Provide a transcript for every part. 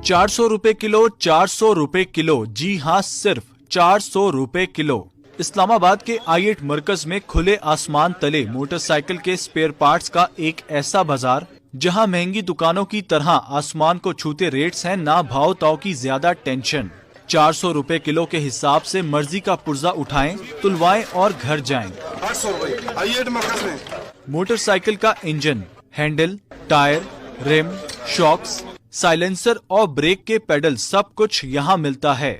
400 रुपए किलो, 400 रुपए किलो, जी हाँ, सिर्फ 400 रुपए किलो। इस्लामाबाद के I8 मरकज में खुले आसमान तले मोटरसाइकिल के स्पेयर पार्ट्स का एक ऐसा बाजार जहां महंगी दुकानों की तरह आसमान को छूते रेट्स हैं, ना भाव ताव की ज्यादा टेंशन। 400 रुपए किलो के हिसाब से मर्जी का पुर्जा उठाएं, तुलवाएं और घर जाएं। 800 रुपए I8 मरकज में। मोटरसाइकिल का engine, handle, tyre, rim, shocks, silencer और ब्रेक के पेडल सब कुछ यहाँ मिलता है।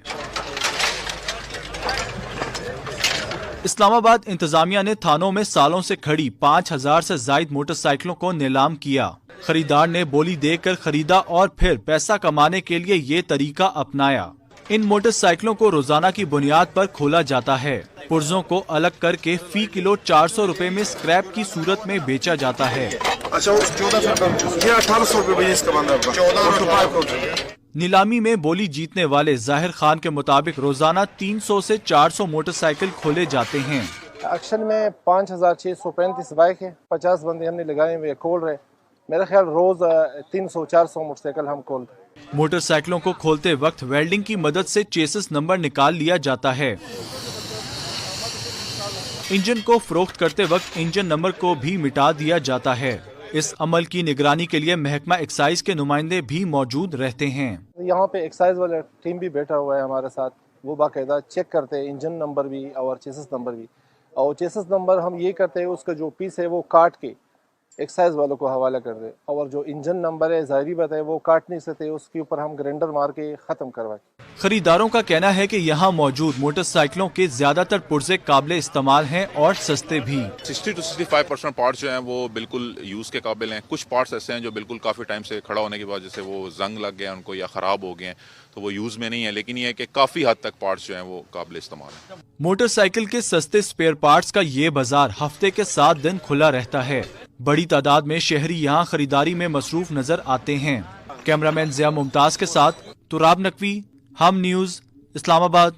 इस्लामाबाद इंतजामिया ने थानों में सालों से खड़ी 5000 से जायद मोटरसाइकिलों को नीलाम किया। खरीदार ने बोली देकर खरीदा और फिर पैसा कमाने के लिए ये तरीका अपनाया। इन मोटरसाइकिलों को रोजाना की बुनियाद पर खोला जाता है। पुर्जों को अलग करके फी किलो 400 रुपए में स्क्रैप की सूरत में बेचा जाता है। अच्छा, 1800 रुपए इसका बंदा 14 नीलामी में बोली जीतने वाले जाहिर खान के मुताबिक रोजाना 300 से 400 मोटरसाइकिल खोले जाते हैं। एक्शन में 5635 बाइक है, 50 बंदे हमने लगाए हुए खोल रहे। मेरा ख्याल रोज 300-400 मोटरसाइकिल हम खोल रहे। मोटरसाइकिलों को खोलते वक्त वेल्डिंग की मदद से चेसिस नंबर निकाल लिया जाता है। इंजन को फरोख्त करते वक्त इंजन नंबर को भी मिटा दिया जाता है। इस अमल की निगरानी के लिए महकमा एक्साइज के नुमाइंदे भी मौजूद रहते हैं। यहाँ पे एक्साइज वाला टीम भी बैठा हुआ है हमारे साथ, वो बाकायदा चेक करते हैं इंजन नंबर भी और चेसिस नंबर भी। और चेसिस नंबर हम ये करते हैं उसका जो पीस है वो काट के एक्साइज वालों को हवाला कर दे, और जो इंजन नंबर है ज़ाहिरी बात है वो काट नहीं सकते, उसके ऊपर हम ग्राइंडर मार के ख़त्म करवाए। खरीदारों का कहना है कि यहाँ मौजूद मोटरसाइकिलों के ज्यादातर पुर्जे काबिल इस्तेमाल हैं और सस्ते भी। 60 to 65% पार्ट्स जो हैं वो बिल्कुल यूज़ के काबिल हैं। कुछ पार्ट्स ऐसे हैं जो बिल्कुल काफ़ी टाइम से खड़ा होने की वजह से वो जंग लग गए हैं उनको या ख़राब हो गए हैं, तो वो यूज़ में नहीं है। लेकिन ये है कि काफ़ी हद तक पार्ट्स जो हैं वो काबिल इस्तेमाल हैं। मोटरसाइकिल के सस्ते स्पेयर पार्ट्स का ये बाजार हफ्ते के 7 दिन खुला रहता है। बड़ी तादाद में शहरी यहाँ खरीदारी में मसरूफ नजर आते हैं। कैमरामैन जिया मुमताज के साथ तुराब नकवी, हम न्यूज़, इस्लामाबाद।